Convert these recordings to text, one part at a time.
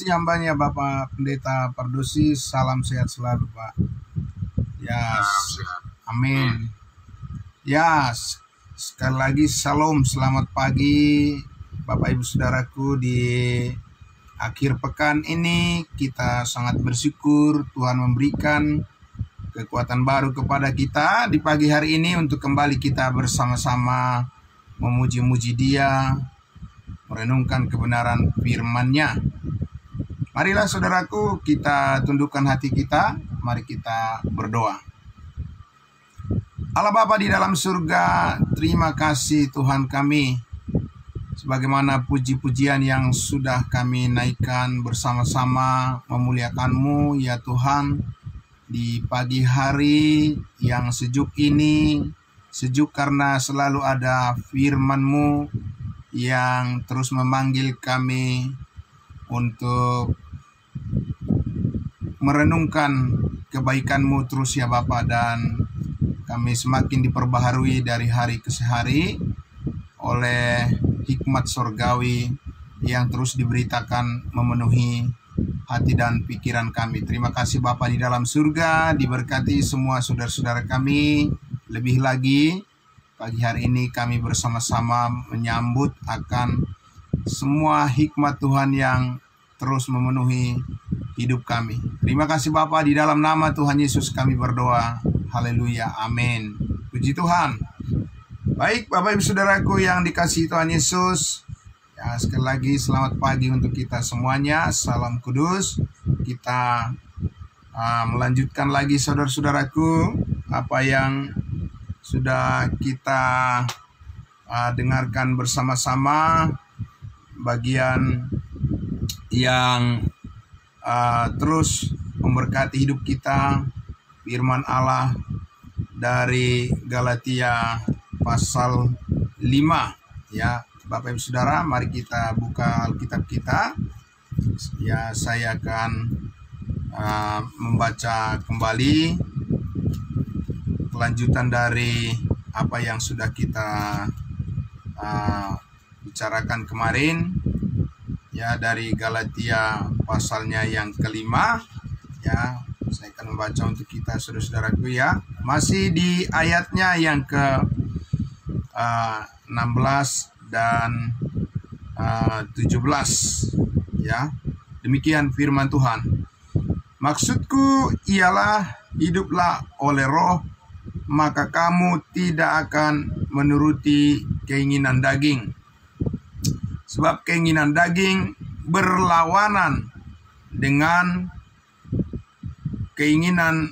Hambanya Bapak Pendeta Pardosi, salam sehat selalu Pak. Ya, amin. Ya, sekali lagi salam, selamat pagi Bapak Ibu Saudaraku. Di akhir pekan ini kita sangat bersyukur Tuhan memberikan kekuatan baru kepada kita di pagi hari ini untuk kembali kita bersama-sama memuji-muji Dia, merenungkan kebenaran firman-Nya. Marilah saudaraku, kita tundukkan hati kita, mari kita berdoa. Allah Bapa di dalam surga, terima kasih Tuhan kami, sebagaimana puji-pujian yang sudah kami naikkan bersama-sama memuliakan-Mu ya Tuhan, di pagi hari yang sejuk ini. Sejuk karena selalu ada firman-Mu yang terus memanggil kami untuk merenungkan kebaikan-Mu terus ya Bapa, dan kami semakin diperbaharui dari hari ke hari oleh hikmat sorgawi yang terus diberitakan memenuhi hati dan pikiran kami. Terima kasih Bapa di dalam surga, diberkati semua saudara-saudara kami. Lebih lagi pagi hari ini kami bersama-sama menyambut akan semua hikmat Tuhan yang terus memenuhi hidup kami. Terima kasih Bapa, di dalam nama Tuhan Yesus kami berdoa. Haleluya, amin. Puji Tuhan. Baik Bapak Ibu Saudaraku yang dikasihi Tuhan Yesus, ya sekali lagi selamat pagi untuk kita semuanya. Salam kudus. Kita melanjutkan lagi saudara-saudaraku apa yang sudah kita dengarkan bersama-sama, bagian yang terus memberkati hidup kita, firman Allah dari Galatia pasal 5 ya. Bapak Ibu Saudara, mari kita buka Alkitab kita. Ya, saya akan membaca kembali kelanjutan dari apa yang sudah kita bicarakan kemarin ya, dari Galatia pasalnya yang kelima ya. Saya akan membaca untuk kita saudara-saudaraku ya. Masih di ayatnya yang ke 16 dan 17 ya. Demikian firman Tuhan. Maksudku ialah, hiduplah oleh Roh, maka kamu tidak akan menuruti keinginan daging. Sebab keinginan daging berlawanan dengan keinginan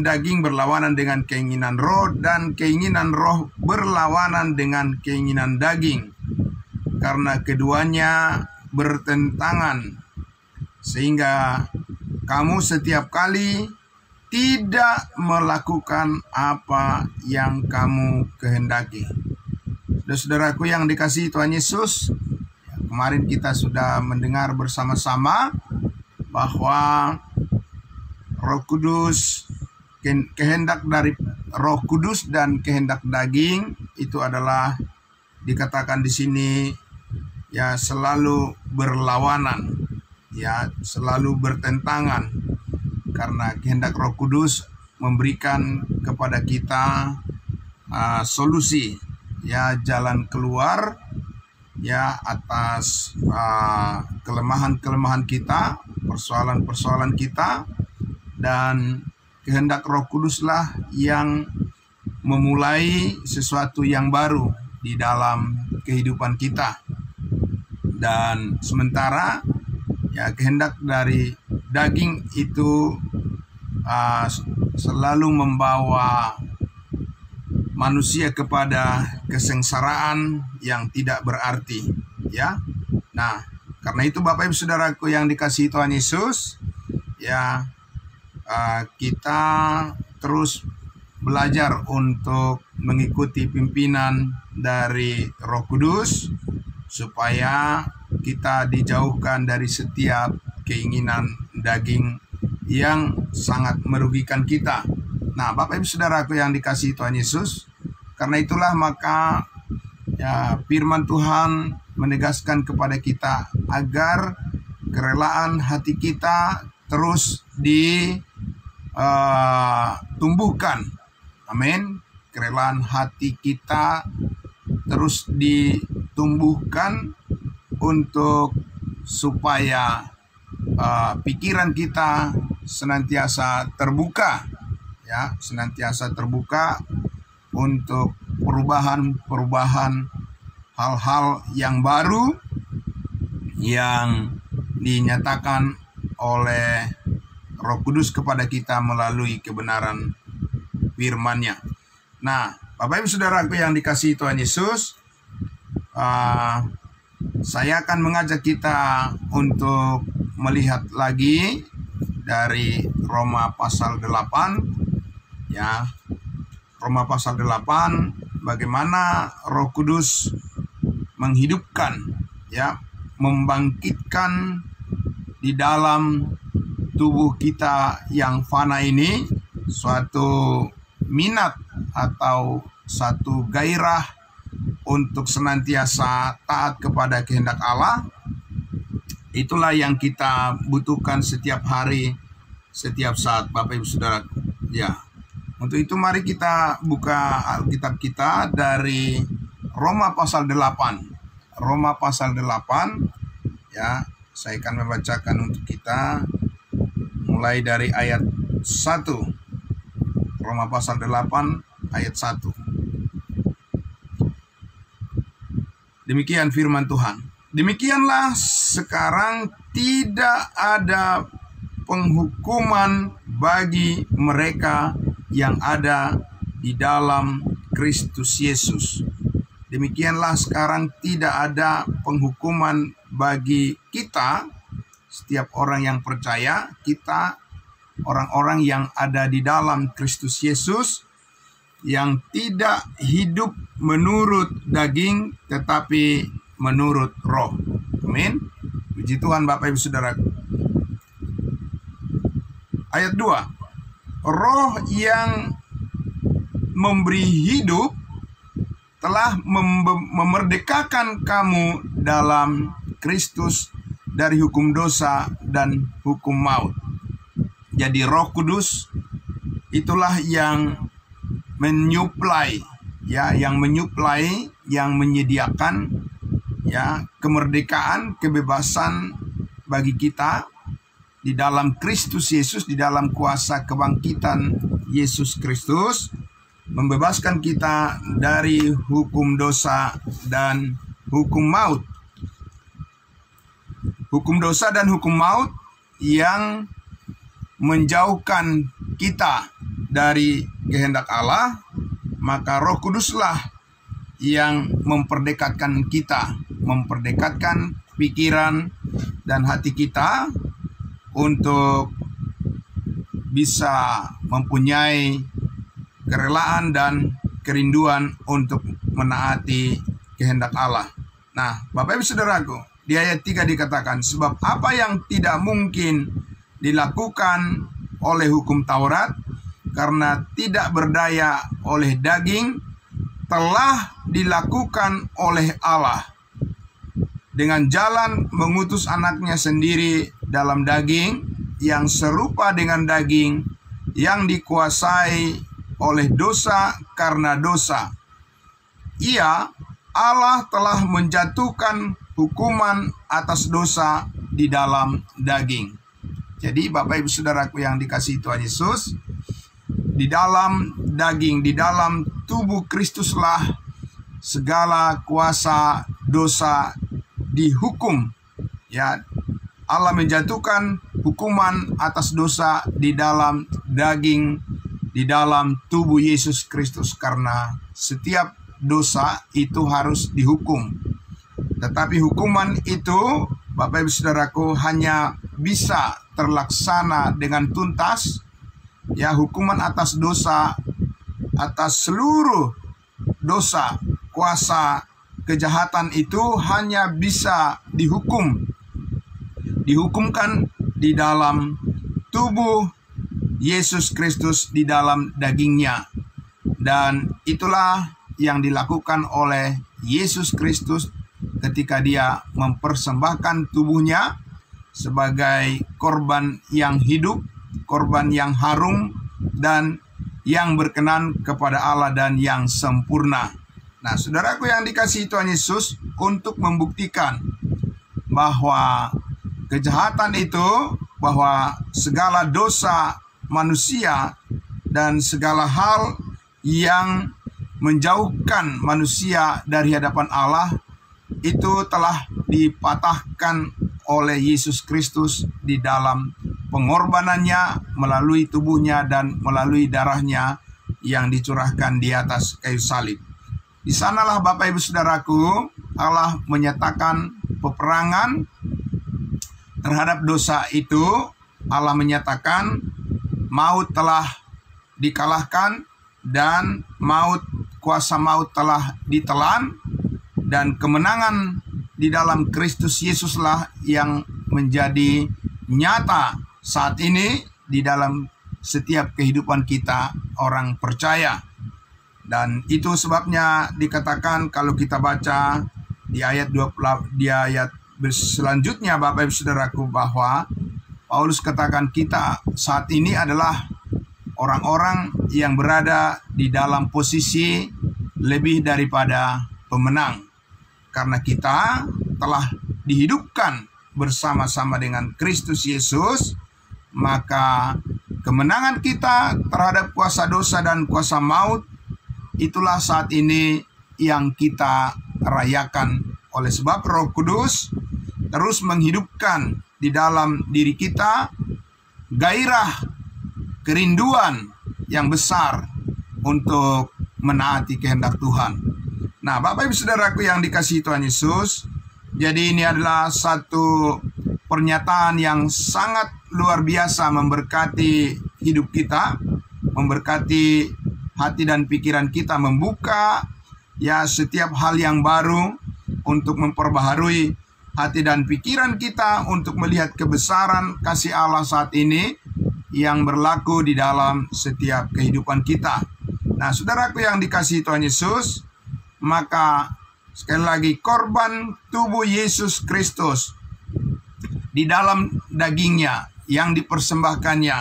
daging berlawanan dengan keinginan roh, dan keinginan roh berlawanan dengan keinginan daging, karena keduanya bertentangan, sehingga kamu setiap kali tidak melakukan apa yang kamu kehendaki. Saudaraku yang dikasihi Tuhan Yesus, kemarin kita sudah mendengar bersama-sama bahwa Roh Kudus, kehendak dari Roh Kudus dan kehendak daging itu adalah dikatakan di sini ya selalu berlawanan, ya selalu bertentangan, karena kehendak Roh Kudus memberikan kepada kita solusi ya, jalan keluar ya atas kelemahan-kelemahan kita, persoalan-persoalan kita, dan kehendak Roh Kuduslah yang memulai sesuatu yang baru di dalam kehidupan kita. Dan sementara ya kehendak dari daging itu selalu membawa manusia kepada kesengsaraan yang tidak berarti ya. Nah, karena itu Bapak Ibu Saudaraku yang dikasihi Tuhan Yesus ya, kita terus belajar untuk mengikuti pimpinan dari Roh Kudus supaya kita dijauhkan dari setiap keinginan daging yang sangat merugikan kita. Nah, Bapak Ibu Saudaraku yang dikasihi Tuhan Yesus, karena itulah maka ya firman Tuhan menegaskan kepada kita agar kerelaan hati kita terus ditumbuhkan. Amin. Kerelaan hati kita terus ditumbuhkan untuk supaya pikiran kita senantiasa terbuka, ya, senantiasa terbuka untuk perubahan hal-hal yang baru yang dinyatakan oleh Roh Kudus kepada kita melalui kebenaran firman-Nya. Nah, Bapak Ibu Saudaraku yang dikasihi Tuhan Yesus, saya akan mengajak kita untuk melihat lagi dari Roma pasal 8, ya. Roma pasal 8, bagaimana Roh Kudus menghidupkan, ya, membangkitkan di dalam tubuh kita yang fana ini suatu minat atau satu gairah untuk senantiasa taat kepada kehendak Allah. Itulah yang kita butuhkan setiap hari, setiap saat, Bapak Ibu Saudara. Ya, untuk itu mari kita buka Alkitab kita dari Roma pasal 8. Roma pasal 8, ya, saya akan membacakan untuk kita mulai dari ayat 1. Roma pasal 8 ayat 1. Demikian firman Tuhan. Demikianlah sekarang tidak ada penghukuman bagi mereka yang ada di dalam Kristus Yesus. Demikianlah sekarang tidak ada penghukuman bagi kita, setiap orang yang percaya, kita orang-orang yang ada di dalam Kristus Yesus, yang tidak hidup menurut daging tetapi menurut roh. Amin. Puji Tuhan Bapak Ibu Saudara. Ayat 2. Roh yang memberi hidup telah memerdekakan kamu dalam Kristus dari hukum dosa dan hukum maut. Jadi Roh Kudus itulah yang menyuplai, ya, yang menyediakan, ya, kemerdekaan, kebebasan bagi kita di dalam Kristus Yesus, di dalam kuasa kebangkitan Yesus Kristus, membebaskan kita dari hukum dosa dan hukum maut. Hukum dosa dan hukum maut yang menjauhkan kita dari kehendak Allah, maka Roh Kuduslah yang memperdekatkan kita, memperdekatkan pikiran dan hati kita untuk bisa mempunyai kerelaan dan kerinduan untuk menaati kehendak Allah. Nah, Bapak Ibu Saudaraku, di ayat 3 dikatakan, sebab apa yang tidak mungkin dilakukan oleh hukum Taurat karena tidak berdaya oleh daging, telah dilakukan oleh Allah dengan jalan mengutus anaknya sendiri dalam daging, yang serupa dengan daging, yang dikuasai oleh dosa karena dosa. Ia, Allah telah menjatuhkan hukuman atas dosa di dalam daging. Jadi Bapak Ibu Saudaraku yang dikasihi Tuhan Yesus, di dalam daging, di dalam tubuh Kristuslah segala kuasa dosa dihukum. Ya, Allah menjatuhkan hukuman atas dosa di dalam daging, di dalam tubuh Yesus Kristus, karena setiap dosa itu harus dihukum. Tetapi hukuman itu, Bapak Ibu Saudaraku, hanya bisa terlaksana dengan tuntas, ya, hukuman atas dosa, atas seluruh dosa, kuasa kejahatan itu hanya bisa dihukumkan di dalam tubuh Yesus Kristus, di dalam dagingnya. Dan itulah yang dilakukan oleh Yesus Kristus ketika dia mempersembahkan tubuhnya sebagai korban yang hidup, korban yang harum, dan yang berkenan kepada Allah dan yang sempurna. Nah, saudaraku yang dikasihi Tuhan Yesus, untuk membuktikan bahwa kejahatan itu, bahwa segala dosa manusia dan segala hal yang menjauhkan manusia dari hadapan Allah itu telah dipatahkan oleh Yesus Kristus di dalam pengorbanannya melalui tubuhnya dan melalui darahnya yang dicurahkan di atas kayu salib. Di sanalah Bapak Ibu Saudaraku, Allah menyatakan peperangan terhadap dosa itu. Allah menyatakan maut telah dikalahkan dan kuasa maut telah ditelan, dan kemenangan di dalam Kristus Yesuslah yang menjadi nyata saat ini di dalam setiap kehidupan kita orang percaya. Dan itu sebabnya dikatakan kalau kita baca di ayat selanjutnya Bapak Ibu Saudaraku, bahwa Paulus katakan kita saat ini adalah orang-orang yang berada di dalam posisi lebih daripada pemenang. Karena kita telah dihidupkan bersama-sama dengan Kristus Yesus, maka kemenangan kita terhadap kuasa dosa dan kuasa maut, itulah saat ini yang kita rayakan. Oleh sebab Roh Kudus terus menghidupkan di dalam diri kita gairah, kerinduan yang besar untuk menaati kehendak Tuhan. Nah, Bapak Ibu Saudaraku yang dikasihi Tuhan Yesus, jadi ini adalah satu pernyataan yang sangat luar biasa memberkati hidup kita, memberkati hati dan pikiran kita, membuka ya setiap hal yang baru untuk memperbaharui hati dan pikiran kita untuk melihat kebesaran kasih Allah saat ini yang berlaku di dalam setiap kehidupan kita. Nah, saudaraku yang dikasihi Tuhan Yesus, maka sekali lagi korban tubuh Yesus Kristus di dalam dagingnya yang dipersembahkannya,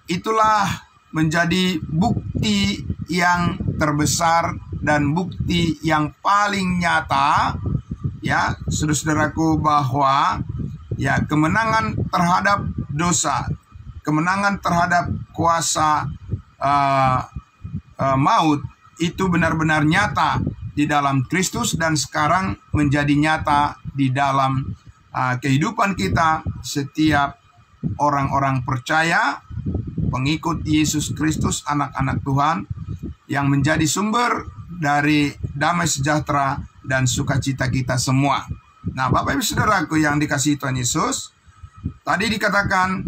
itulah menjadi bukti yang terbesar dan bukti yang paling nyata ya saudaraku, bahwa ya kemenangan terhadap dosa, kemenangan terhadap kuasa maut itu benar-benar nyata di dalam Kristus dan sekarang menjadi nyata di dalam kehidupan kita setiap orang-orang percaya, pengikut Yesus Kristus, anak-anak Tuhan yang menjadi sumber dari damai sejahtera dan sukacita kita semua. Nah, Bapak Ibu Saudaraku yang dikasihi Tuhan Yesus, tadi dikatakan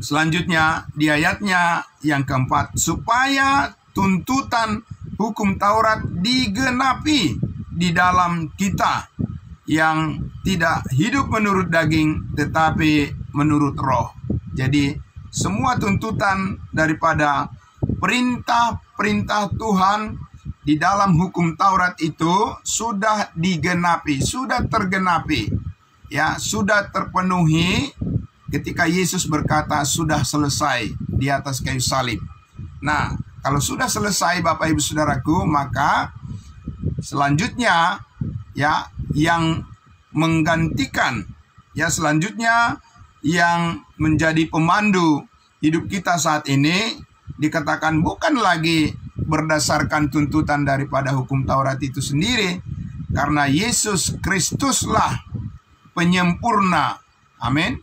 selanjutnya di ayatnya yang keempat, supaya tuntutan hukum Taurat digenapi di dalam kita yang tidak hidup menurut daging tetapi menurut roh. Jadi semua tuntutan daripada perintah-perintah Tuhan di dalam hukum Taurat itu sudah digenapi, sudah tergenapi, ya, sudah terpenuhi ketika Yesus berkata sudah selesai di atas kayu salib. Nah, kalau sudah selesai Bapak Ibu Saudaraku, maka selanjutnya ya yang menggantikan, ya selanjutnya yang menjadi pemandu hidup kita saat ini dikatakan bukan lagi berdasarkan tuntutan daripada hukum Taurat itu sendiri, karena Yesus Kristuslah penyempurna. Amin.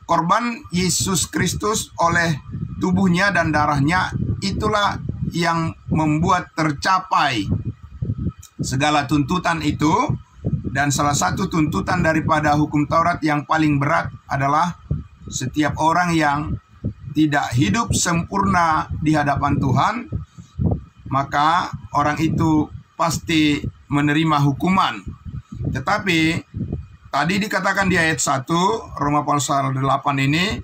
Korban Yesus Kristus oleh tubuhnya dan darahnya itulah yang membuat tercapai segala tuntutan itu. Dan salah satu tuntutan daripada hukum Taurat yang paling berat adalah setiap orang yang tidak hidup sempurna di hadapan Tuhan, maka orang itu pasti menerima hukuman. Tetapi tadi dikatakan di ayat 1 Roma pasal 8 ini,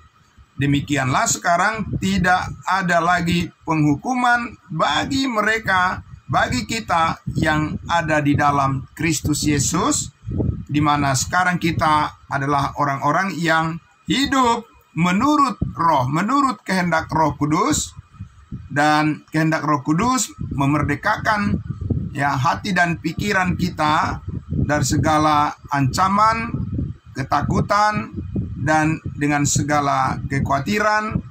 demikianlah sekarang tidak ada lagi penghukuman bagi mereka, bagi kita yang ada di dalam Kristus Yesus, di mana sekarang kita adalah orang-orang yang hidup menurut Roh, menurut kehendak Roh Kudus, dan kehendak Roh Kudus memerdekakan ya hati dan pikiran kita dari segala ancaman, ketakutan, dan dengan segala kekhawatiran,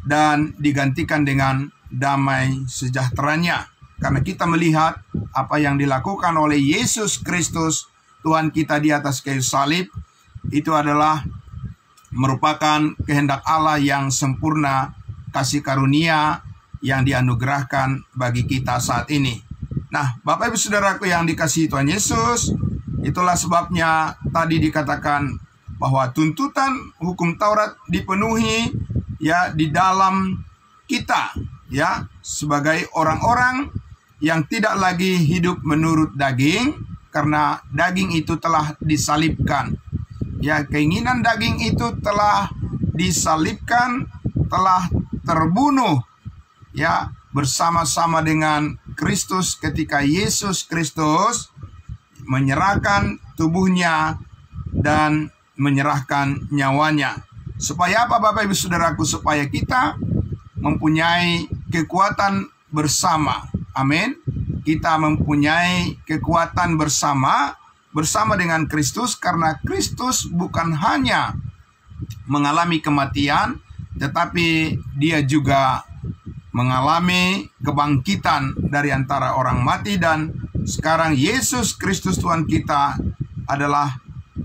dan digantikan dengan damai sejahteranya. Karena kita melihat apa yang dilakukan oleh Yesus Kristus, Tuhan kita di atas kayu salib, itu adalah merupakan kehendak Allah yang sempurna, kasih karunia yang dianugerahkan bagi kita saat ini. Nah, Bapak Ibu Saudaraku yang dikasihi Tuhan Yesus, itulah sebabnya tadi dikatakan bahwa tuntutan hukum Taurat dipenuhi ya di dalam kita ya, sebagai orang-orang yang tidak lagi hidup menurut daging, karena daging itu telah disalibkan. Ya, keinginan daging itu telah disalibkan, telah terbunuh ya bersama-sama dengan Kristus ketika Yesus Kristus menyerahkan tubuhnya dan menyerahkan nyawanya. Supaya apa Bapak Ibu Saudaraku? Supaya kita mempunyai kekuatan bersama. Amin. Kita mempunyai kekuatan bersama dengan Kristus, karena Kristus bukan hanya mengalami kematian, tetapi dia juga mengalami kebangkitan dari antara orang mati, dan sekarang Yesus Kristus Tuhan kita adalah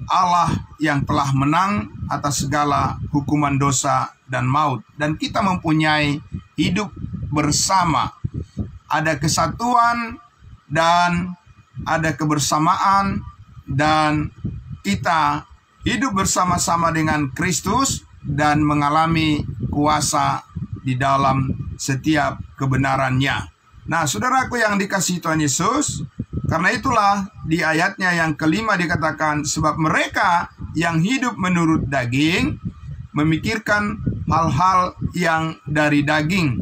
Allah yang telah menang atas segala hukuman dosa dan maut, dan kita mempunyai hidup bersama. Ada kesatuan dan ada kebersamaan, dan kita hidup bersama-sama dengan Kristus dan mengalami kuasa di dalam setiap kebenarannya. Nah, saudaraku yang dikasihi Tuhan Yesus, karena itulah di ayatnya yang kelima dikatakan, sebab mereka yang hidup menurut daging memikirkan hal-hal yang dari daging.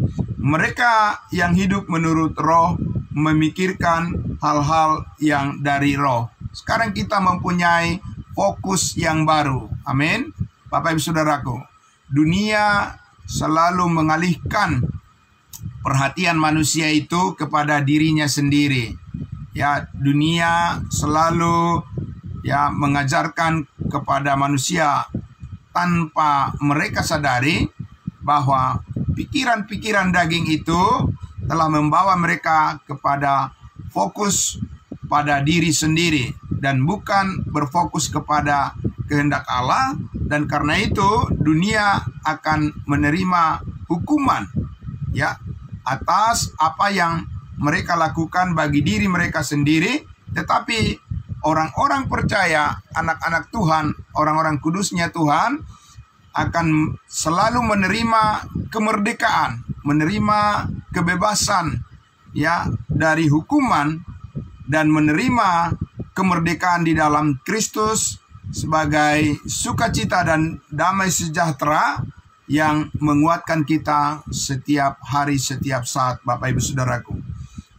Mereka yang hidup menurut Roh memikirkan hal-hal yang dari Roh. Sekarang kita mempunyai fokus yang baru. Amin. Bapak Ibu Saudaraku, dunia selalu mengalihkan perhatian manusia itu kepada dirinya sendiri. Ya, dunia selalu ya mengajarkan kepada manusia tanpa mereka sadari bahwa pikiran-pikiran daging itu telah membawa mereka kepada fokus pada diri sendiri dan bukan berfokus kepada kehendak Allah, dan karena itu dunia akan menerima hukuman ya atas apa yang mereka lakukan bagi diri mereka sendiri. Tetapi orang-orang percaya, anak-anak Tuhan, orang-orang kudusnya Tuhan akan selalu menerima kemerdekaan, menerima kebebasan ya dari hukuman, dan menerima kemerdekaan di dalam Kristus sebagai sukacita dan damai sejahtera yang menguatkan kita setiap hari, setiap saat, Bapak Ibu Saudaraku.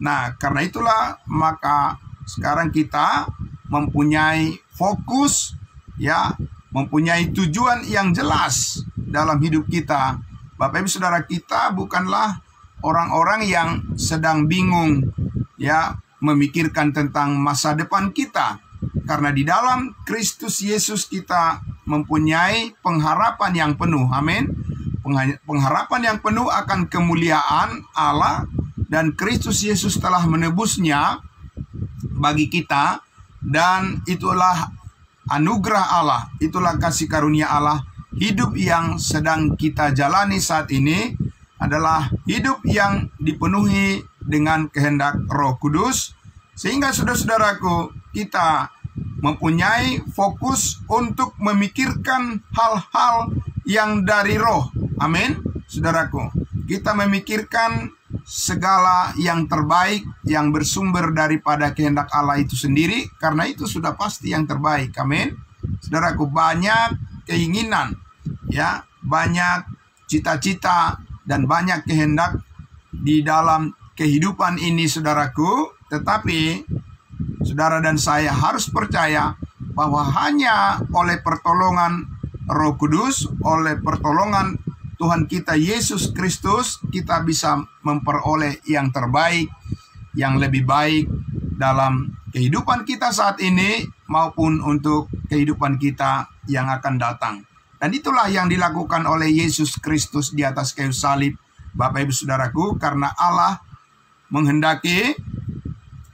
Nah, karena itulah maka sekarang kita mempunyai fokus ya, mempunyai tujuan yang jelas dalam hidup kita. Bapak Ibu Saudara, kita bukanlah orang-orang yang sedang bingung ya memikirkan tentang masa depan kita, karena di dalam Kristus Yesus kita mempunyai pengharapan yang penuh. Amin. Pengharapan yang penuh akan kemuliaan Allah, dan Kristus Yesus telah menebusnya bagi kita, dan itulah anugerah Allah, itulah kasih karunia Allah. Hidup yang sedang kita jalani saat ini adalah hidup yang dipenuhi dengan kehendak Roh Kudus, sehingga saudara-saudaraku, kita mempunyai fokus untuk memikirkan hal-hal yang dari Roh. Amin. Saudaraku, kita memikirkan segala yang terbaik yang bersumber daripada kehendak Allah itu sendiri, karena itu sudah pasti yang terbaik. Amin. Saudaraku, banyak keinginan ya, banyak cita-cita dan banyak kehendak di dalam kehidupan ini, saudaraku. Tetapi saudara dan saya harus percaya bahwa hanya oleh pertolongan Roh Kudus, oleh pertolongan Tuhan kita Yesus Kristus, kita bisa memperoleh yang terbaik, yang lebih baik dalam kehidupan kita saat ini maupun untuk kehidupan kita yang akan datang. Dan itulah yang dilakukan oleh Yesus Kristus di atas kayu salib, Bapak Ibu Saudaraku, karena Allah menghendaki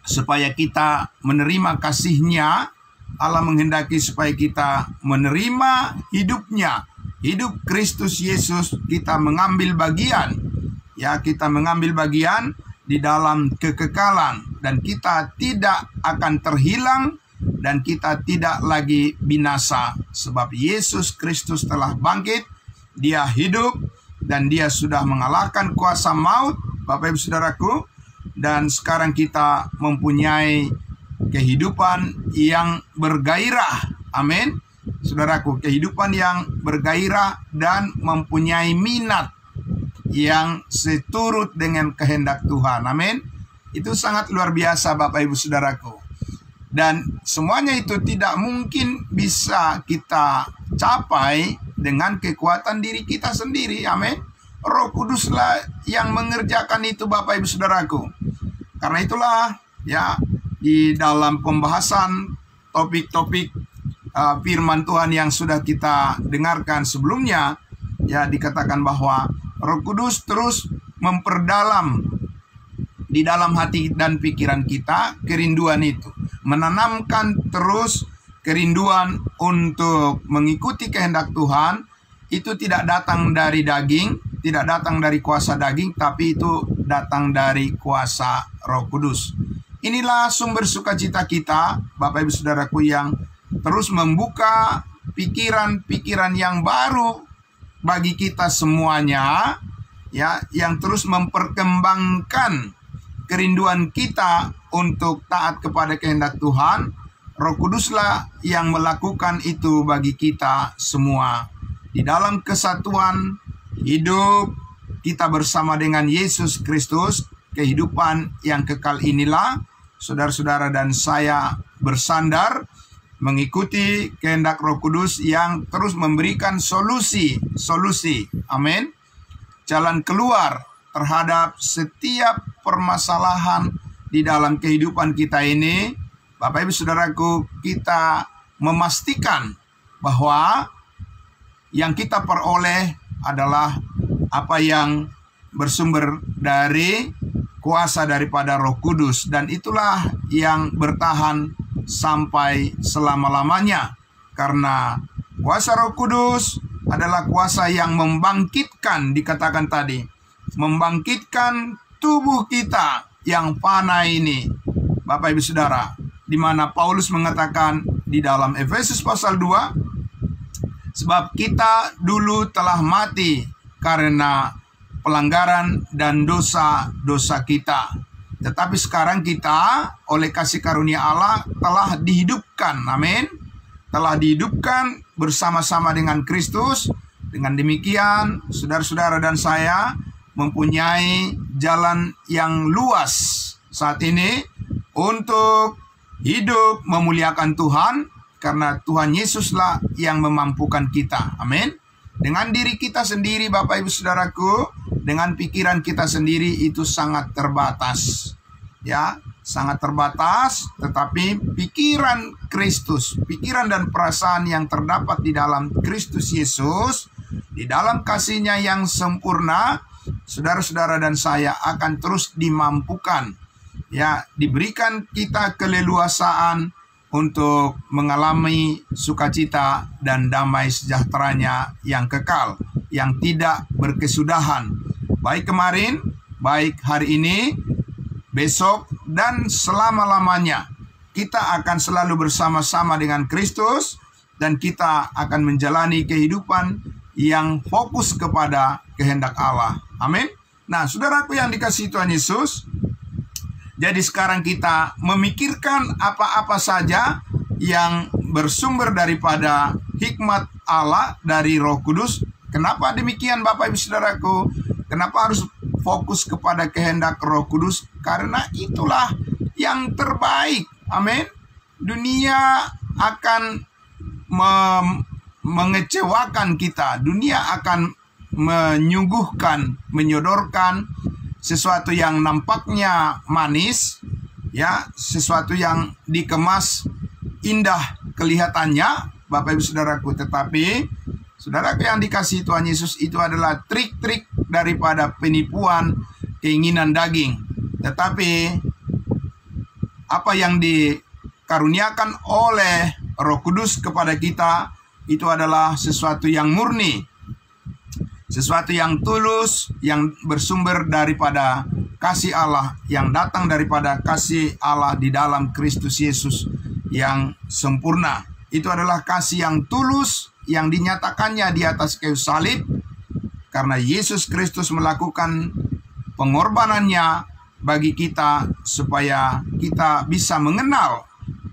supaya kita menerima kasih-Nya. Allah menghendaki supaya kita menerima hidupnya, hidup Kristus Yesus. Kita mengambil bagian, ya, kita mengambil bagian di dalam kekekalan, dan kita tidak akan terhilang, dan kita tidak lagi binasa, sebab Yesus Kristus telah bangkit, Dia hidup, dan Dia sudah mengalahkan kuasa maut, Bapak Ibu Saudaraku. Dan sekarang kita mempunyai kehidupan yang bergairah. Amin. Saudaraku, kehidupan yang bergairah dan mempunyai minat yang seturut dengan kehendak Tuhan. Amin. Itu sangat luar biasa, Bapak Ibu Saudaraku. Dan semuanya itu tidak mungkin bisa kita capai dengan kekuatan diri kita sendiri. Amin. Roh Kuduslah yang mengerjakan itu, Bapak Ibu Saudaraku. Karena itulah, ya, di dalam pembahasan topik-topik firman Tuhan yang sudah kita dengarkan sebelumnya, ya, dikatakan bahwa Roh Kudus terus memperdalam di dalam hati dan pikiran kita kerinduan itu, menanamkan terus kerinduan untuk mengikuti kehendak Tuhan. Itu tidak datang dari daging, tidak datang dari kuasa daging, tapi itu datang dari kuasa Roh Kudus. Inilah sumber sukacita kita, Bapak Ibu Saudaraku, yang terus membuka pikiran-pikiran yang baru bagi kita semuanya, ya, yang terus memperkembangkan kerinduan kita untuk taat kepada kehendak Tuhan. Roh Kuduslah yang melakukan itu bagi kita semua. Di dalam kesatuan hidup kita bersama dengan Yesus Kristus, kehidupan yang kekal inilah saudara-saudara dan saya bersandar mengikuti kehendak Roh Kudus yang terus memberikan solusi. Amin. Jalan keluar terhadap setiap permasalahan di dalam kehidupan kita ini. Bapak Ibu Saudaraku, kita memastikan bahwa yang kita peroleh adalah apa yang bersumber dari kuasa daripada Roh Kudus, dan itulah yang bertahan sampai selama-lamanya, karena kuasa Roh Kudus adalah kuasa yang membangkitkan, dikatakan tadi, membangkitkan tubuh kita yang fana ini, Bapak Ibu Saudara, di mana Paulus mengatakan di dalam Efesus pasal 2, sebab kita dulu telah mati karena pelanggaran dan dosa-dosa kita. Tetapi sekarang kita oleh kasih karunia Allah telah dihidupkan. Amin. Telah dihidupkan bersama-sama dengan Kristus. Dengan demikian, saudara-saudara dan saya mempunyai jalan yang luas saat ini untuk hidup memuliakan Tuhan. Karena Tuhan Yesuslah yang memampukan kita. Amin. Dengan diri kita sendiri, Bapak Ibu Saudaraku, dengan pikiran kita sendiri itu sangat terbatas. Ya, sangat terbatas, tetapi pikiran Kristus, pikiran dan perasaan yang terdapat di dalam Kristus Yesus, di dalam kasih-Nya yang sempurna, saudara-saudara dan saya akan terus dimampukan. Ya, diberikan kita keleluasaan untuk mengalami sukacita dan damai sejahteranya yang kekal, yang tidak berkesudahan. Baik kemarin, baik hari ini, besok, dan selama-lamanya. Kita akan selalu bersama-sama dengan Kristus, dan kita akan menjalani kehidupan yang fokus kepada kehendak Allah. Amin. Nah, saudaraku yang dikasihi Tuhan Yesus, jadi sekarang kita memikirkan apa-apa saja yang bersumber daripada hikmat Allah dari Roh Kudus. Kenapa demikian, Bapak Ibu Saudaraku? Kenapa harus fokus kepada kehendak Roh Kudus? Karena itulah yang terbaik. Amin. Dunia akan mengecewakan kita. Dunia akan menyodorkan sesuatu yang nampaknya manis, ya, sesuatu yang dikemas indah kelihatannya, Bapak Ibu Saudaraku. Tetapi saudaraku yang dikasihi Tuhan Yesus, itu adalah trik-trik daripada penipuan keinginan daging. Tetapi apa yang dikaruniakan oleh Roh Kudus kepada kita itu adalah sesuatu yang murni, sesuatu yang tulus, yang bersumber daripada kasih Allah, yang datang daripada kasih Allah di dalam Kristus Yesus yang sempurna. Itu adalah kasih yang tulus yang dinyatakannya di atas kayu salib, karena Yesus Kristus melakukan pengorbanannya bagi kita supaya kita bisa mengenal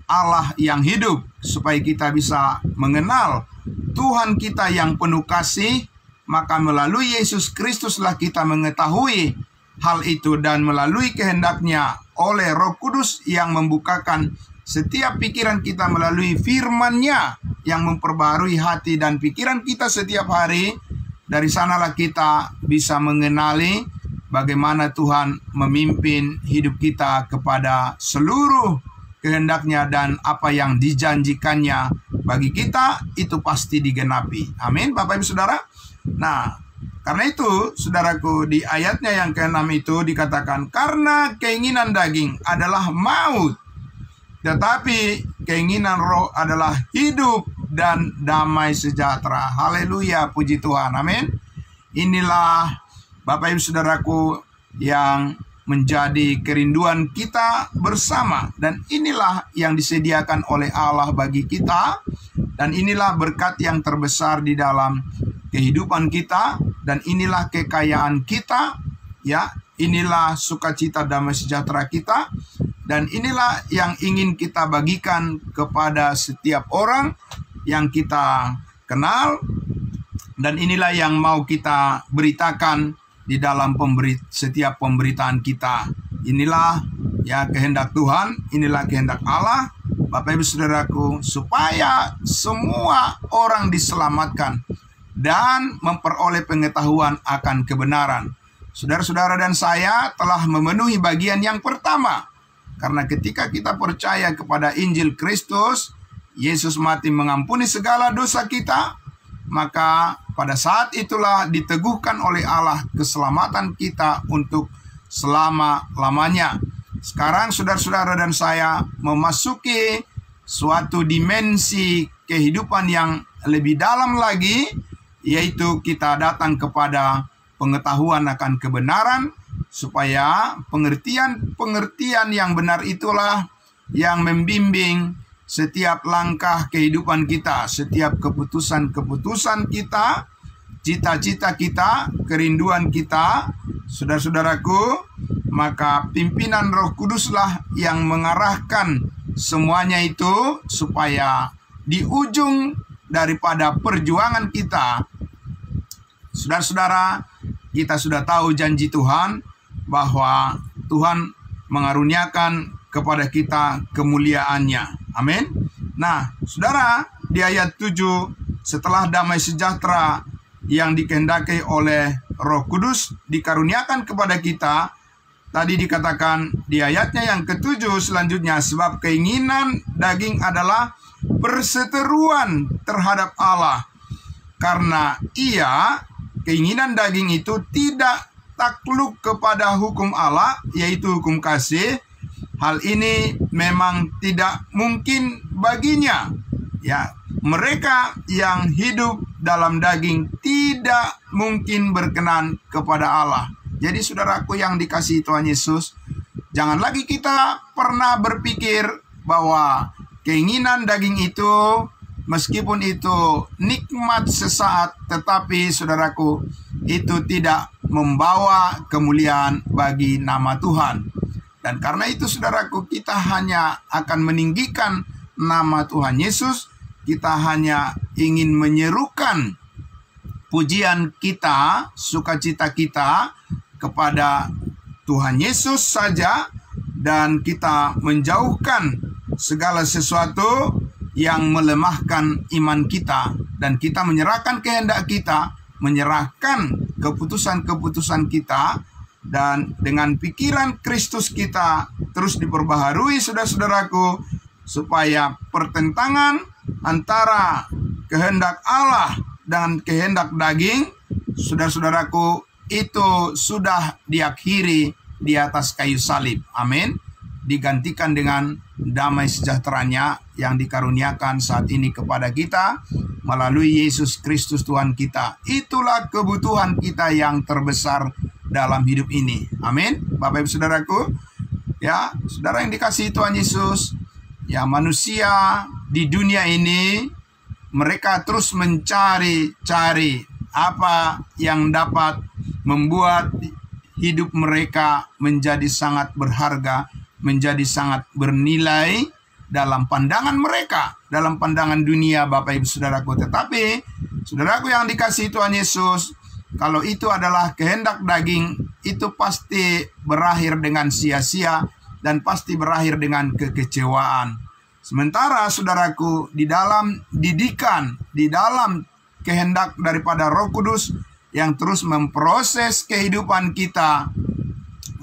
Allah yang hidup, supaya kita bisa mengenal Tuhan kita yang penuh kasih. Maka melalui Yesus Kristuslah kita mengetahui hal itu, dan melalui kehendaknya oleh Roh Kudus yang membukakan setiap pikiran kita melalui firman-Nya yang memperbaharui hati dan pikiran kita setiap hari. Dari sanalah kita bisa mengenali bagaimana Tuhan memimpin hidup kita kepada seluruh kehendaknya, dan apa yang dijanjikannya bagi kita itu pasti digenapi. Amin, Bapak Ibu Saudara. Nah, karena itu saudaraku, di ayatnya yang ke-6 itu dikatakan, karena keinginan daging adalah maut, tetapi keinginan roh adalah hidup dan damai sejahtera. Haleluya, puji Tuhan, amin. Inilah Bapak Ibu Saudaraku yang menjadi kerinduan kita bersama, dan inilah yang disediakan oleh Allah bagi kita, dan inilah berkat yang terbesar di dalam kehidupan kita, dan inilah kekayaan kita, ya, inilah sukacita damai sejahtera kita, dan inilah yang ingin kita bagikan kepada setiap orang yang kita kenal, dan inilah yang mau kita beritakan di dalam setiap pemberitaan kita. Inilah ya kehendak Tuhan, inilah kehendak Allah, Bapak Ibu Saudaraku, supaya semua orang diselamatkan dan memperoleh pengetahuan akan kebenaran. Saudara-saudara dan saya telah memenuhi bagian yang pertama, karena ketika kita percaya kepada Injil Kristus, Yesus mati mengampuni segala dosa kita, maka pada saat itulah diteguhkan oleh Allah keselamatan kita untuk selama-lamanya. Sekarang saudara-saudara dan saya memasuki suatu dimensi kehidupan yang lebih dalam lagi, yaitu kita datang kepada pengetahuan akan kebenaran, supaya pengertian yang benar itulah yang membimbing setiap langkah kehidupan kita, setiap keputusan-keputusan kita, cita-cita kita, kerinduan kita, saudara-saudaraku. Maka pimpinan Roh Kuduslah yang mengarahkan semuanya itu, supaya di ujung daripada perjuangan kita, saudara-saudara, kita sudah tahu janji Tuhan bahwa Tuhan mengaruniakan kepada kita kemuliaannya. Amin. Nah, saudara, di ayat 7, setelah damai sejahtera yang dikehendaki oleh Roh Kudus dikaruniakan kepada kita, tadi dikatakan di ayatnya yang ke-7 selanjutnya, sebab keinginan daging adalah perseteruan terhadap Allah, karena keinginan daging itu tidak takluk kepada hukum Allah, yaitu hukum kasih. Hal ini memang tidak mungkin baginya. Ya, mereka yang hidup dalam daging tidak mungkin berkenan kepada Allah. Jadi saudaraku yang dikasihi Tuhan Yesus, jangan lagi kita pernah berpikir bahwa keinginan daging itu, meskipun itu nikmat sesaat, tetapi saudaraku, itu tidak membawa kemuliaan bagi nama Tuhan. Dan karena itu saudaraku, kita hanya akan meninggikan nama Tuhan Yesus. Kita hanya ingin menyerukan pujian kita, sukacita kita kepada Tuhan Yesus saja, dan kita menjauhkan segala sesuatu yang melemahkan iman kita, dan kita menyerahkan kehendak kita, menyerahkan keputusan-keputusan kita, dan dengan pikiran Kristus kita terus diperbaharui, saudara-saudaraku, supaya pertentangan antara kehendak Allah dan kehendak daging, saudara-saudaraku, itu sudah diakhiri di atas kayu salib. Amin. Digantikan dengan damai sejahteranya yang dikaruniakan saat ini kepada kita melalui Yesus Kristus Tuhan kita. Itulah kebutuhan kita yang terbesar dalam hidup ini. Amin. Bapak Ibu Saudaraku, ya, saudara yang dikasihi Tuhan Yesus, ya, manusia di dunia ini mereka terus mencari apa yang dapat membuat hidup mereka menjadi sangat berharga, menjadi sangat bernilai dalam pandangan mereka, dalam pandangan dunia, Bapak Ibu Saudaraku. Tetapi saudaraku yang dikasihi Tuhan Yesus, kalau itu adalah kehendak daging, itu pasti berakhir dengan sia-sia dan pasti berakhir dengan kekecewaan. Sementara saudaraku, di dalam didikan, di dalam kehendak daripada Roh Kudus yang terus memproses kehidupan kita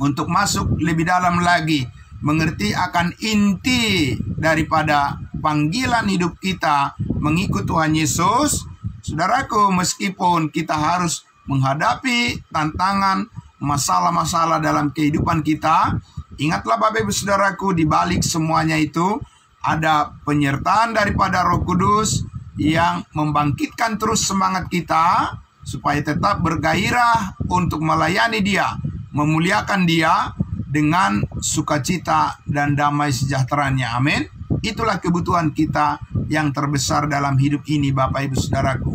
untuk masuk lebih dalam lagi, mengerti akan inti daripada panggilan hidup kita mengikut Tuhan Yesus. Saudaraku, meskipun kita harus menghadapi tantangan, masalah-masalah dalam kehidupan kita, ingatlah Bapak Ibu Saudaraku, di balik semuanya itu ada penyertaan daripada Roh Kudus yang membangkitkan terus semangat kita supaya tetap bergairah untuk melayani Dia, memuliakan Dia dengan sukacita dan damai sejahteranya. Amin. Itulah kebutuhan kita yang terbesar dalam hidup ini, Bapak Ibu Saudaraku.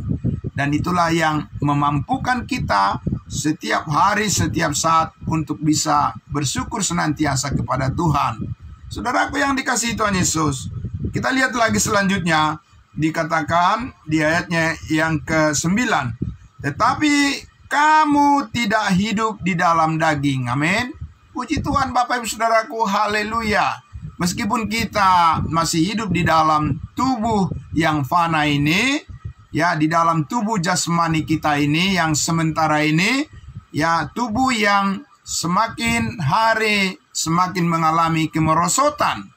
Dan itulah yang memampukan kita setiap hari, setiap saat untuk bisa bersyukur senantiasa kepada Tuhan. Saudaraku yang dikasihi Tuhan Yesus, kita lihat lagi selanjutnya, dikatakan di ayatnya yang ke-9, tetapi kamu tidak hidup di dalam daging. Amin. Puji Tuhan Bapak Ibu Saudaraku, haleluya. Meskipun kita masih hidup di dalam tubuh yang fana ini, ya, di dalam tubuh jasmani kita ini yang sementara ini, ya, tubuh yang semakin hari semakin mengalami kemerosotan,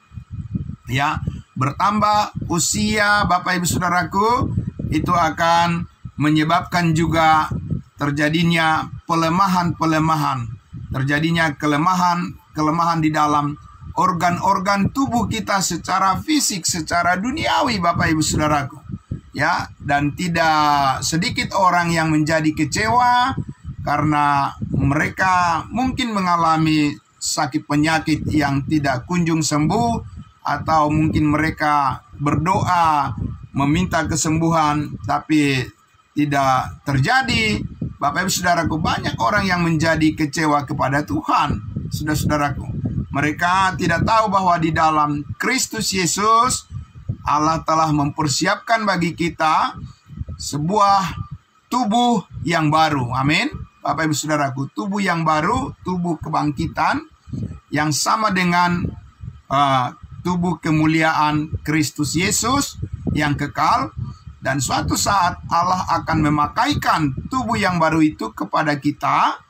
ya, bertambah usia Bapak Ibu Saudaraku, itu akan menyebabkan juga terjadinya pelemahan-pelemahan, terjadinya kelemahan di dalam organ-organ tubuh kita secara fisik, secara duniawi, Bapak Ibu Saudaraku. Ya, dan tidak sedikit orang yang menjadi kecewa karena mereka mungkin mengalami sakit penyakit yang tidak kunjung sembuh, atau mungkin mereka berdoa meminta kesembuhan tapi tidak terjadi. Bapak Ibu Saudaraku, banyak orang yang menjadi kecewa kepada Tuhan. Saudara-saudaraku, mereka tidak tahu bahwa di dalam Kristus Yesus Allah telah mempersiapkan bagi kita sebuah tubuh yang baru. Amin. Bapak Ibu Saudaraku, tubuh yang baru, tubuh kebangkitan yang sama dengan tubuh kemuliaan Kristus Yesus yang kekal. Dan suatu saat Allah akan memakaikan tubuh yang baru itu kepada kita,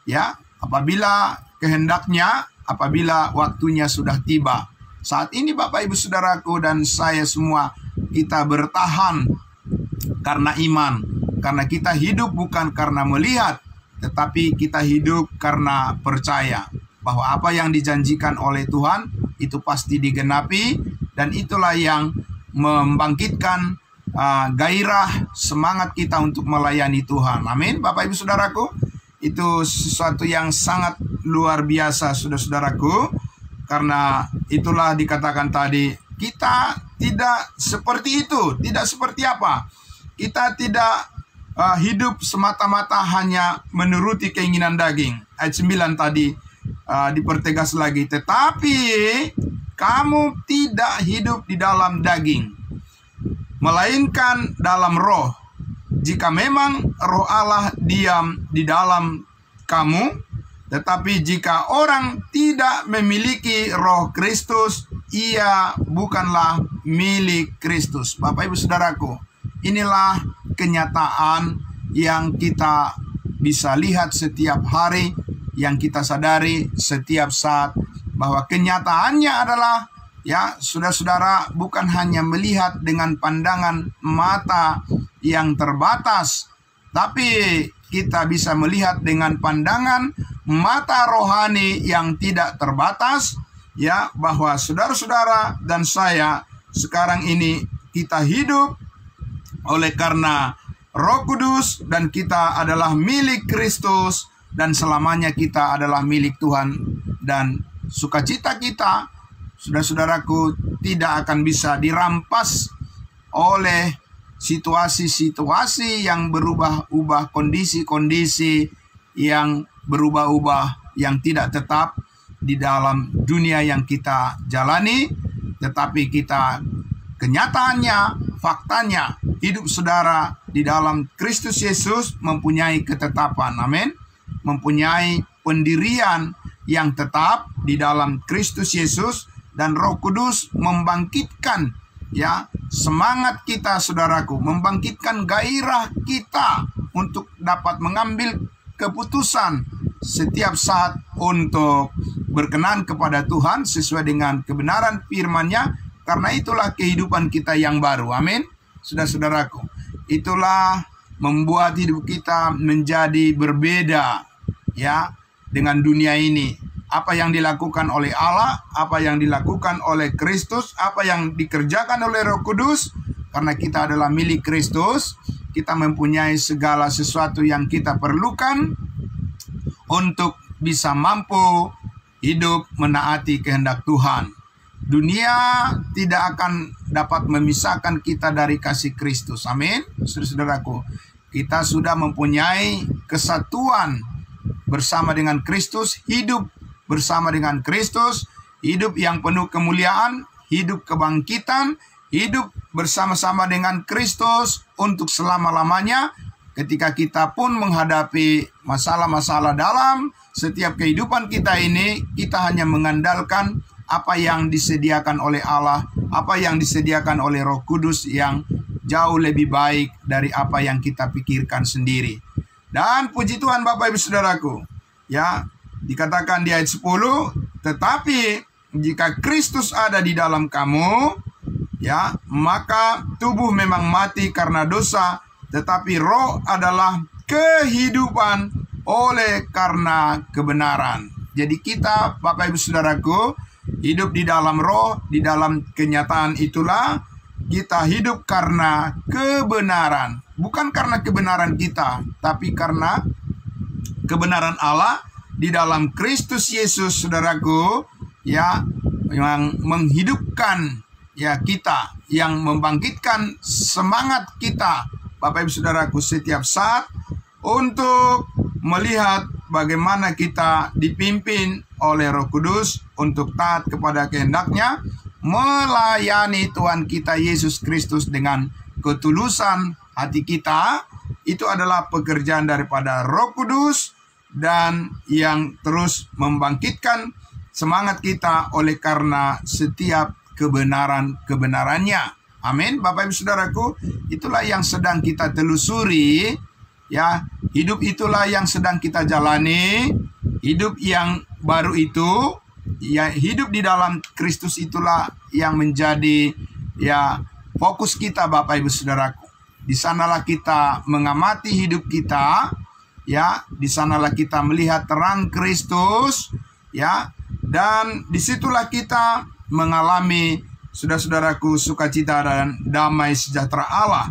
ya, apabila kehendaknya, apabila waktunya sudah tiba. Saat ini Bapak Ibu Saudaraku dan saya semua, kita bertahan karena iman, karena kita hidup bukan karena melihat, tetapi kita hidup karena percaya bahwa apa yang dijanjikan oleh Tuhan itu pasti digenapi, dan itulah yang membangkitkan gairah semangat kita untuk melayani Tuhan. Amin. Bapak Ibu Saudaraku, itu sesuatu yang sangat luar biasa, saudara-saudaraku, karena itulah dikatakan tadi, kita tidak seperti itu. Tidak seperti apa? Kita tidak hidup semata-mata hanya menuruti keinginan daging. Ayat 9 tadi dipertegas lagi, tetapi kamu tidak hidup di dalam daging, melainkan dalam roh. Jika memang roh Allah diam di dalam kamu, tetapi jika orang tidak memiliki roh Kristus, ia bukanlah milik Kristus. Bapak Ibu Saudaraku, inilah kenyataan yang kita bisa lihat setiap hari, yang kita sadari setiap saat, bahwa kenyataannya adalah, ya saudara-saudara, bukan hanya melihat dengan pandangan mata yang terbatas, tapi kita bisa melihat dengan pandangan mata rohani yang tidak terbatas, ya, bahwa saudara-saudara dan saya sekarang ini kita hidup oleh karena Roh Kudus, dan kita adalah milik Kristus, dan selamanya kita adalah milik Tuhan. Dan sukacita kita, saudara-saudaraku, tidak akan bisa dirampas oleh situasi-situasi yang berubah-ubah, kondisi-kondisi yang berubah-ubah, yang tidak tetap di dalam dunia yang kita jalani. Tetapi kita, kenyataannya, faktanya, hidup saudara di dalam Kristus Yesus mempunyai ketetapan, amin, mempunyai pendirian yang tetap di dalam Kristus Yesus, dan Roh Kudus membangkitkan, ya, semangat kita, saudaraku, membangkitkan gairah kita untuk dapat mengambil keputusan setiap saat untuk berkenan kepada Tuhan sesuai dengan kebenaran firman-Nya, karena itulah kehidupan kita yang baru, amin. Saudara-saudaraku, itulah membuat hidup kita menjadi berbeda, ya, dengan dunia ini. Apa yang dilakukan oleh Allah, apa yang dilakukan oleh Kristus, apa yang dikerjakan oleh Roh Kudus, karena kita adalah milik Kristus, kita mempunyai segala sesuatu yang kita perlukan untuk bisa mampu hidup menaati kehendak Tuhan. Dunia tidak akan dapat memisahkan kita dari kasih Kristus, amin. Saudara-saudaraku, kita sudah mempunyai kesatuan bersama dengan Kristus, hidup bersama dengan Kristus, hidup yang penuh kemuliaan, hidup kebangkitan, hidup bersama-sama dengan Kristus untuk selama-lamanya. Ketika kita pun menghadapi masalah-masalah dalam setiap kehidupan kita ini, kita hanya mengandalkan apa yang disediakan oleh Allah, apa yang disediakan oleh Roh Kudus yang jauh lebih baik dari apa yang kita pikirkan sendiri. Dan puji Tuhan Bapak Ibu Saudaraku, ya, dikatakan di ayat 10, tetapi jika Kristus ada di dalam kamu, ya, maka tubuh memang mati karena dosa, tetapi roh adalah kehidupan oleh karena kebenaran. Jadi kita, Bapak Ibu Saudaraku, hidup di dalam roh, di dalam kenyataan itulah kita hidup karena kebenaran. Bukan karena kebenaran kita, tapi karena kebenaran Allah di dalam Kristus Yesus, saudaraku, ya, yang menghidupkan, ya, kita, yang membangkitkan semangat kita, Bapak Ibu Saudaraku, setiap saat untuk melihat bagaimana kita dipimpin oleh Roh Kudus untuk taat kepada kehendak-Nya, melayani Tuhan kita Yesus Kristus dengan ketulusan hati kita. Itu adalah pekerjaan daripada Roh Kudus, dan yang terus membangkitkan semangat kita oleh karena setiap kebenaran-kebenarannya. Amin. Bapak Ibu Saudaraku, itulah yang sedang kita telusuri, ya. Hidup itulah yang sedang kita jalani. Hidup yang baru itu, ya, hidup di dalam Kristus itulah yang menjadi, ya, fokus kita, Bapak Ibu Saudaraku. Di sanalah kita mengamati hidup kita, ya, di sanalah kita melihat terang Kristus, ya, dan disitulah kita mengalami, saudara-saudaraku, sukacita dan damai sejahtera Allah.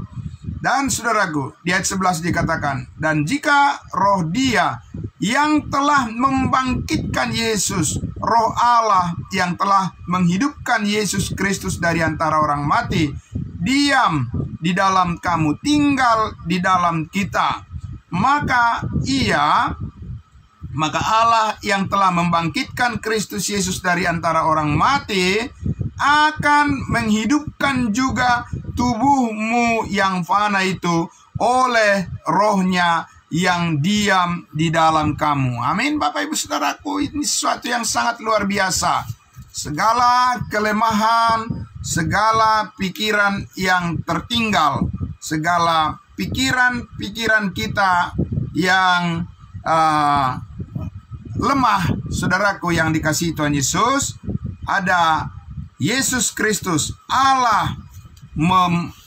Dan saudaraku, di ayat 11 dikatakan, dan jika roh Dia yang telah membangkitkan Yesus, roh Allah yang telah menghidupkan Yesus Kristus dari antara orang mati, diam di dalam kamu, tinggal di dalam kita, maka Allah yang telah membangkitkan Kristus Yesus dari antara orang mati akan menghidupkan juga tubuhmu yang fana itu oleh rohnya yang diam di dalam kamu. Amin. Bapak Ibu Saudaraku, ini sesuatu yang sangat luar biasa. Segala kelemahan, segala pikiran yang tertinggal, segala pikiran-pikiran kita yang lemah, saudaraku yang dikasihi Tuhan Yesus. Ada Yesus Kristus, Allah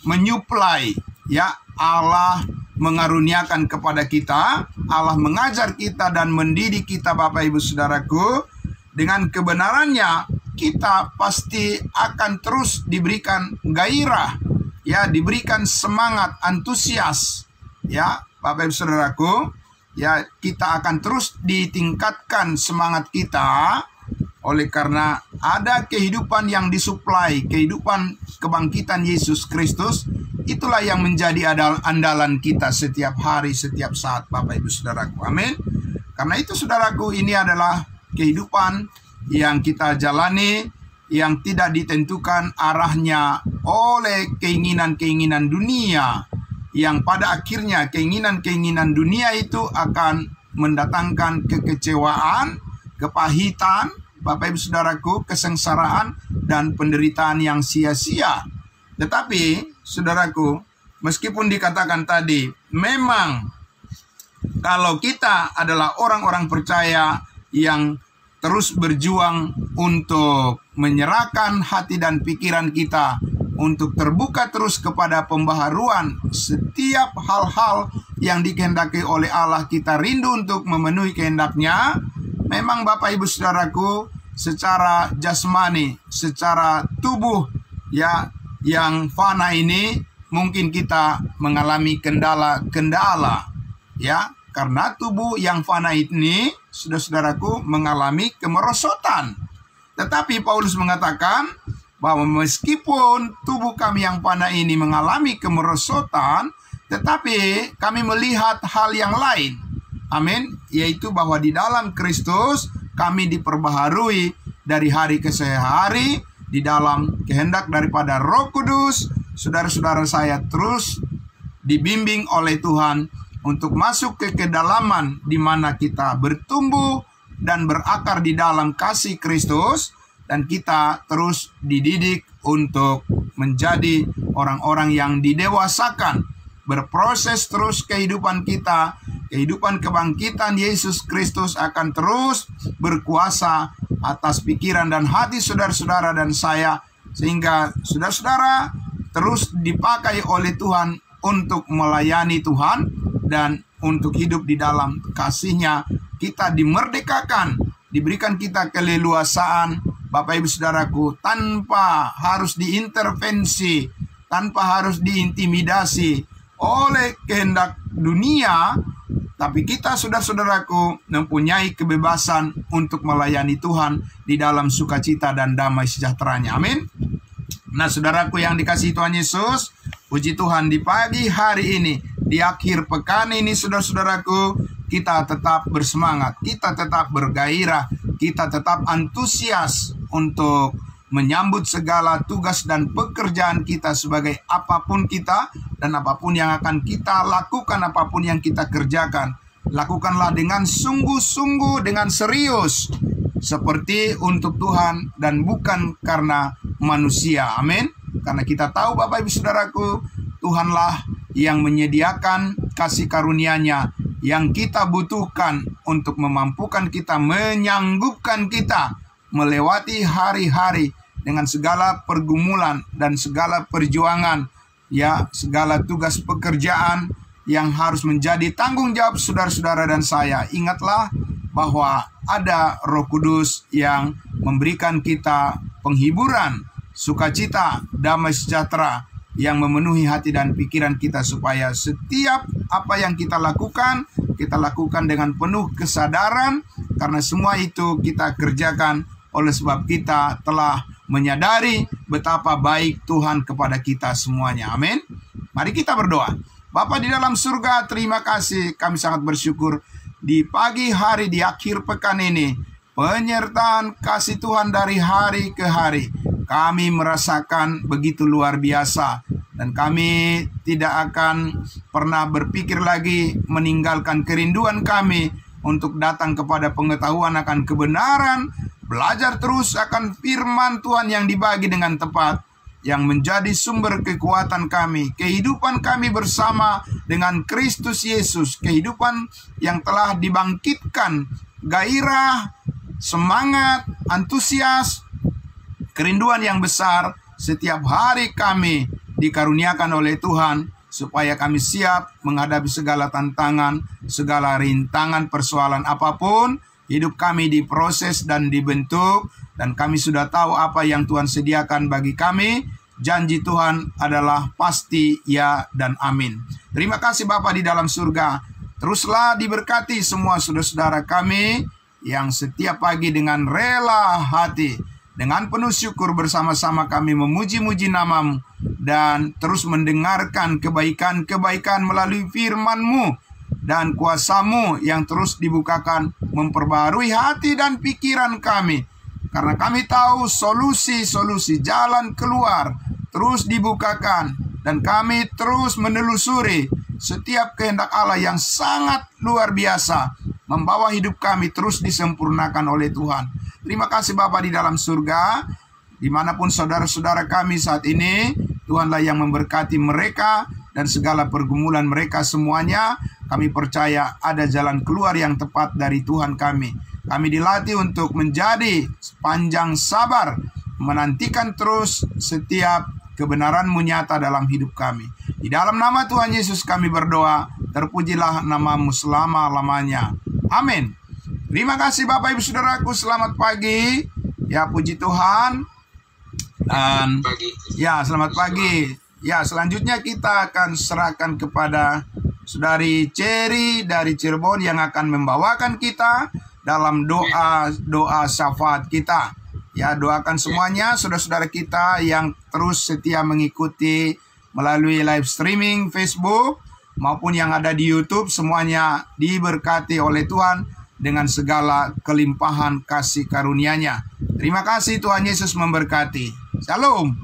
menyuplai, ya, Allah mengaruniakan kepada kita, Allah mengajar kita dan mendidik kita, Bapak Ibu Saudaraku. Dengan kebenarannya kita pasti akan terus diberikan gairah, ya, diberikan semangat, antusias, ya, Bapak Ibu Saudaraku. Ya, kita akan terus ditingkatkan semangat kita oleh karena ada kehidupan yang disuplai, kehidupan kebangkitan Yesus Kristus. Itulah yang menjadi andalan kita setiap hari, setiap saat, Bapak Ibu Saudaraku. Amin. Karena itu, saudaraku, ini adalah kehidupan yang kita jalani, yang tidak ditentukan arahnya oleh keinginan-keinginan dunia, yang pada akhirnya keinginan-keinginan dunia itu akan mendatangkan kekecewaan, kepahitan, Bapak Ibu Saudaraku, kesengsaraan dan penderitaan yang sia-sia. Tetapi, saudaraku, meskipun dikatakan tadi, memang kalau kita adalah orang-orang percaya yang terus berjuang untuk menyerahkan hati dan pikiran kita, untuk terbuka terus kepada pembaharuan setiap hal-hal yang dikehendaki oleh Allah, kita rindu untuk memenuhi kehendaknya. Memang Bapak Ibu Saudaraku, secara jasmani, secara tubuh, ya, yang fana ini mungkin kita mengalami kendala-kendala, ya, karena tubuh yang fana ini, saudara-saudaraku, mengalami kemerosotan. Tetapi Paulus mengatakan bahwa meskipun tubuh kami yang fana ini mengalami kemerosotan, tetapi kami melihat hal yang lain. Amin. Yaitu bahwa di dalam Kristus kami diperbaharui dari hari ke hari, di dalam kehendak daripada Roh Kudus. Saudara-saudara saya terus dibimbing oleh Tuhan untuk masuk ke kedalaman di mana kita bertumbuh dan berakar di dalam kasih Kristus, dan kita terus dididik untuk menjadi orang-orang yang didewasakan, berproses terus kehidupan kita. Kehidupan kebangkitan Yesus Kristus akan terus berkuasa atas pikiran dan hati saudara-saudara dan saya, sehingga saudara-saudara terus dipakai oleh Tuhan untuk melayani Tuhan dan untuk hidup di dalam kasih-Nya. Kita dimerdekakan, diberikan kita keleluasaan, Bapak Ibu Saudaraku, tanpa harus diintervensi, tanpa harus diintimidasi oleh kehendak dunia. Tapi kita, saudara-saudaraku, mempunyai kebebasan untuk melayani Tuhan di dalam sukacita dan damai sejahteranya. Amin. Nah, saudaraku yang dikasihi Tuhan Yesus, puji Tuhan, di pagi hari ini, di akhir pekan ini, saudara-saudaraku, kita tetap bersemangat, kita tetap bergairah, kita tetap antusias untuk menyambut segala tugas dan pekerjaan kita sebagai apapun kita dan apapun yang akan kita lakukan, apapun yang kita kerjakan. Lakukanlah dengan sungguh-sungguh, dengan serius, seperti untuk Tuhan dan bukan karena manusia. Amin. Karena kita tahu, Bapak Ibu Saudaraku, Tuhanlah yang menyediakan kasih karunia-Nya yang kita butuhkan untuk memampukan kita, menyanggupkan kita melewati hari-hari dengan segala pergumulan dan segala perjuangan, ya, segala tugas pekerjaan yang harus menjadi tanggung jawab saudara-saudara dan saya. Ingatlah bahwa ada Roh Kudus yang memberikan kita penghiburan, sukacita, damai sejahtera yang memenuhi hati dan pikiran kita, supaya setiap apa yang kita lakukan dengan penuh kesadaran, karena semua itu kita kerjakan oleh sebab kita telah menyadari betapa baik Tuhan kepada kita semuanya. Amin. Mari kita berdoa. Bapa di dalam surga, terima kasih, kami sangat bersyukur di pagi hari, di akhir pekan ini, penyertaan kasih Tuhan dari hari ke hari kami merasakan begitu luar biasa, dan kami tidak akan pernah berpikir lagi meninggalkan kerinduan kami untuk datang kepada pengetahuan akan kebenaran, belajar terus akan firman Tuhan yang dibagi dengan tepat, yang menjadi sumber kekuatan kami, kehidupan kami bersama dengan Kristus Yesus, kehidupan yang telah dibangkitkan, gairah, semangat, antusias, kerinduan yang besar setiap hari kami dikaruniakan oleh Tuhan, supaya kami siap menghadapi segala tantangan, segala rintangan persoalan apapun. Hidup kami diproses dan dibentuk, dan kami sudah tahu apa yang Tuhan sediakan bagi kami. Janji Tuhan adalah pasti ya dan amin. Terima kasih Bapa di dalam surga. Teruslah diberkati semua saudara-saudara kami yang setiap pagi dengan rela hati, dengan penuh syukur bersama-sama kami memuji-muji nama-Mu dan terus mendengarkan kebaikan-kebaikan melalui firman-Mu dan kuasa-Mu yang terus dibukakan memperbarui hati dan pikiran kami. Karena kami tahu solusi-solusi jalan keluar terus dibukakan, dan kami terus menelusuri setiap kehendak Allah yang sangat luar biasa, membawa hidup kami terus disempurnakan oleh Tuhan. Terima kasih Bapa di dalam surga. Dimanapun saudara-saudara kami saat ini, Tuhanlah yang memberkati mereka dan segala pergumulan mereka semuanya. Kami percaya ada jalan keluar yang tepat dari Tuhan kami. Kami dilatih untuk menjadi panjang sabar, menantikan terus setiap kebenaran-Mu nyata dalam hidup kami. Di dalam nama Tuhan Yesus kami berdoa, terpujilah nama-Mu selama-lamanya. Amin. Terima kasih Bapak Ibu Saudaraku, selamat pagi. Ya, puji Tuhan. Dan ya, selamat pagi. Ya, selanjutnya kita akan serahkan kepada Saudari Cherry dari Cirebon yang akan membawakan kita dalam doa syafaat kita. Ya, doakan semuanya saudara-saudara kita yang terus setia mengikuti melalui live streaming Facebook maupun yang ada di YouTube, semuanya diberkati oleh Tuhan dengan segala kelimpahan kasih karunia-Nya. Terima kasih, Tuhan Yesus memberkati. Shalom.